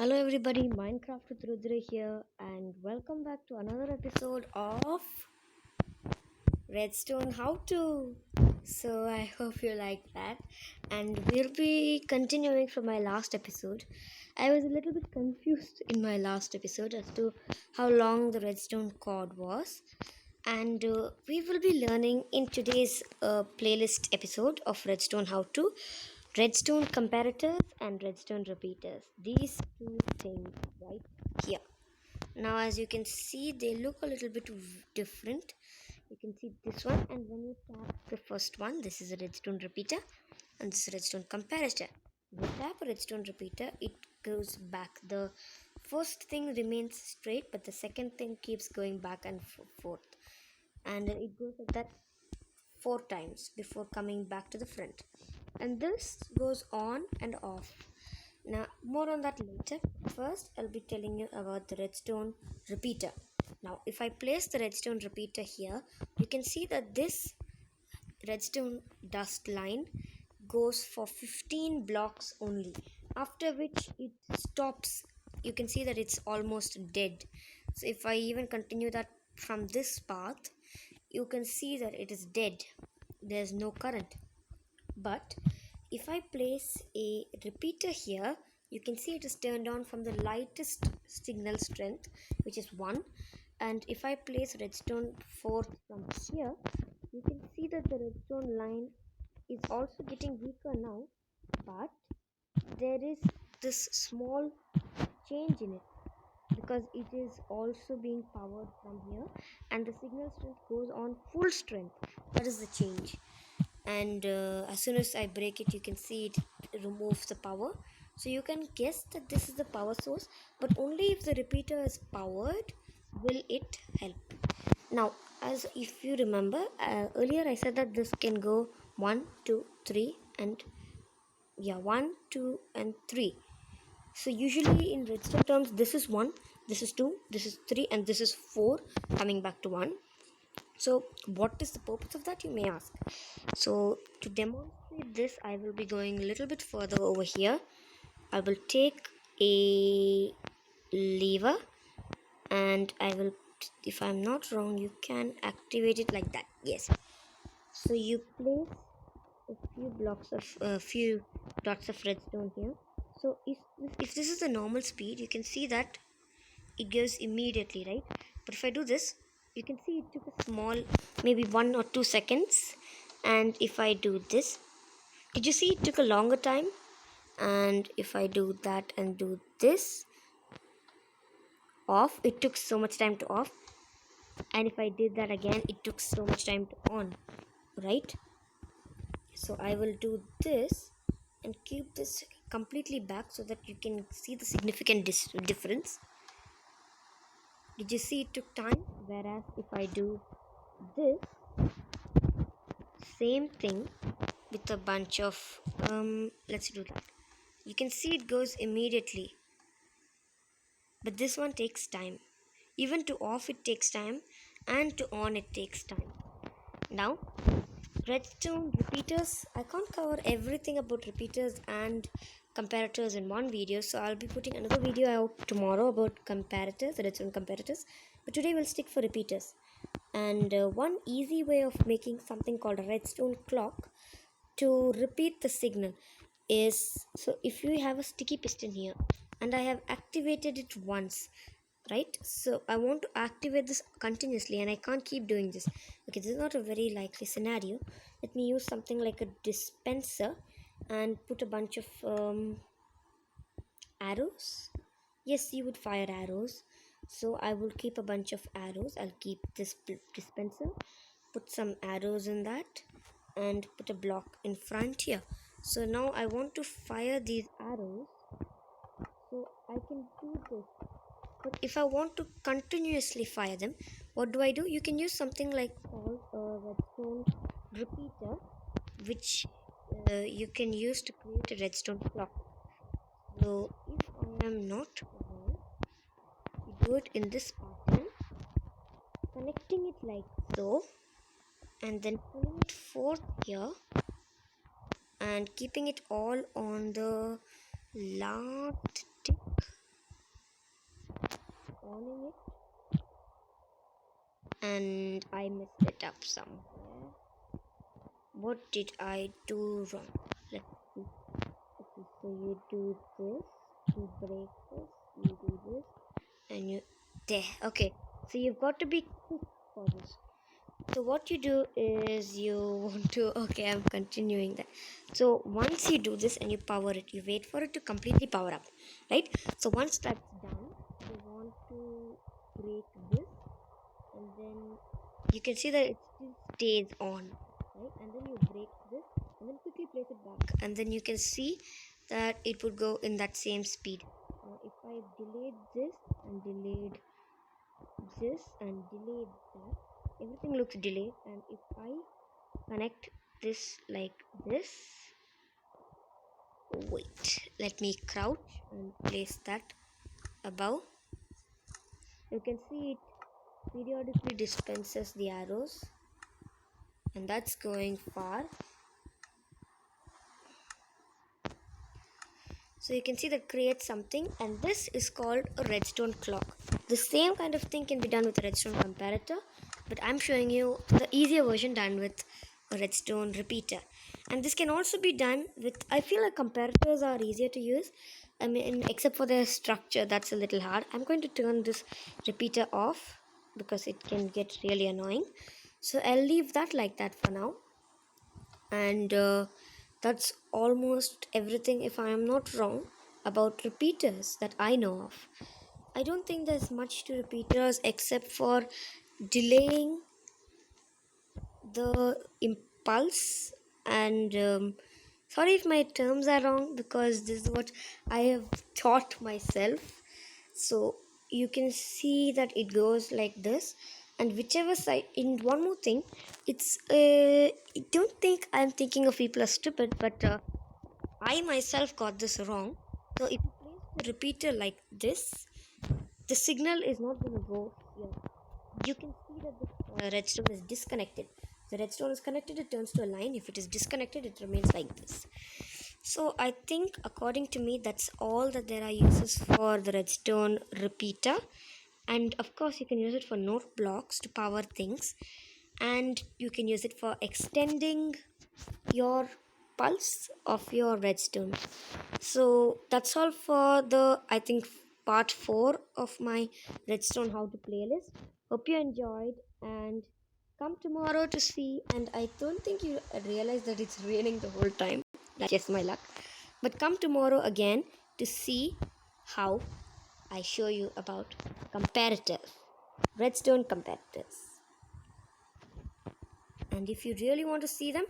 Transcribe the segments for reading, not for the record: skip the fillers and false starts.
Hello everybody, Minecraft with Rudra here, and welcome back to another episode of Redstone How To. So I hope you like that, and we'll be continuing from my last episode. I was a little bit confused in my last episode as to how long the redstone cord was, and we will be learning in today's playlist episode of Redstone How To, redstone comparators and redstone repeaters. These two things right here. Now as you can see, they look a little bit different. You can see this one, and when you tap the first one, this is a redstone repeater and this is a redstone comparator. When you tap a redstone repeater, it goes back. The first thing remains straight, but the second thing keeps going back and forth, and it goes like that 4 times before coming back to the front, and this goes on and off. Now more on that later. First I'll be telling you about the redstone repeater. Now if I place the redstone repeater here, you can see that this redstone dust line goes for 15 blocks only, after which it stops. You can see that it's almost dead. So if I even continue that from this path, you can see that it is dead. There's no current. But if I place a repeater here, you can see it is turned on from the lightest signal strength, which is 1. And if I place redstone 4 from here, you can see that the redstone line is also getting weaker now, but there is this small change in it because it is also being powered from here, and the signal strength goes on full strength. That is the change. And as soon as I break it, you can see it removes the power. So you can guess that this is the power source, but only if the repeater is powered will it help. Now, as if you remember, earlier I said that this can go 1 2 3 and 1 2 and 3. So usually in redstone terms, this is 1, this is 2, this is 3, and this is 4 coming back to 1. So what is the purpose of that, you may ask? So to demonstrate this, I will be going a little bit further over here. I will take a lever, and I will, if I'm not wrong, you can activate it like that. Yes. So you place a few dots of redstone here. So if this is the normal speed, you can see that it goes immediately, right? But if I do this, you can see it took a small, maybe 1 or 2 seconds. And if I do this, did you see it took a longer time? And if I do that and do this, off, it took so much time to off. And if I did that again, it took so much time to on, right? So I will do this and keep this completely back so that you can see the significant difference. Did you see it took time? Whereas if I do this same thing with a bunch of let's do that, you can see it goes immediately, but this one takes time. Even to off it takes time, and to on it takes time. Now redstone repeaters, I can't cover everything about repeaters and comparators in one video, so I'll be putting another video out tomorrow about comparators, redstone comparators, but today we'll stick for repeaters. And one easy way of making something called a redstone clock to repeat the signal is, so if you have a sticky piston here and I have activated it once, right? So I want to activate this continuously and I can't keep doing this. Okay, this is not a very likely scenario. Let me use something like a dispenser and put a bunch of arrows. Yes, you would fire arrows, so I will keep a bunch of arrows. I'll keep this dispenser, put some arrows in that, and put a block in front here. So now I want to fire these arrows, so I can do this. But if I want to continuously fire them, what do I do? You can use something like called a redstone repeater, which you can use to create a redstone clock. So if I am not wrong, you do it in this pattern, connecting it like so, and then pulling it forth here and keeping it all on the last tick. spawning it, and I messed it up somewhere. What did I do wrong? Let's see. Okay, so you do this, you break this, you do this, and you there. Okay, so you've got to be quick for this. So what you do is you want to, okay, I'm continuing that. So once you do this and you power it, you wait for it to completely power up, right? So once that's done, you want to break this, and then you can see that it still stays on, right? And then you break this and then quickly place it back, and then you can see that it would go in that same speed. Now if I delayed this and delayed this and delayed that, everything looks delayed. And if I connect this like this, wait, let me crouch and place that above. You can see it periodically dispenses the arrows, and that's going far. So you can see that creates something, and this is called a redstone clock. The same kind of thing can be done with a redstone comparator, but I'm showing you the easier version done with a redstone repeater. And this can also be done with, I feel like comparators are easier to use. I mean, except for their structure, that's a little hard. I'm going to turn this repeater off because it can get really annoying. So I'll leave that like that for now. And that's almost everything, if I am not wrong, about repeaters that I know of. I don't think there's much to repeaters except for delaying the impulse. And sorry if my terms are wrong, because this is what I have taught myself. So you can see that it goes like this, and whichever side. In one more thing, it's I don't think I'm thinking of people are stupid, but I myself got this wrong. So if you place the repeater like this, the signal is not going to go here. You can see that the redstone is disconnected. The redstone is connected, it turns to a line. If it is disconnected, it remains like this. So I think, according to me, that's all that there are uses for the redstone repeater. And of course you can use it for note blocks to power things, and you can use it for extending your pulse of your redstone. So that's all for the, I think, part 4 of my redstone how to playlist. Hope you enjoyed, and come tomorrow to see. And I don't think you realize that it's raining the whole time. That's just my luck. But come tomorrow again to see how I show you about comparative redstone comparators. And if you really want to see them,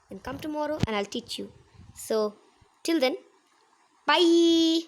then come tomorrow and I'll teach you. So till then, bye.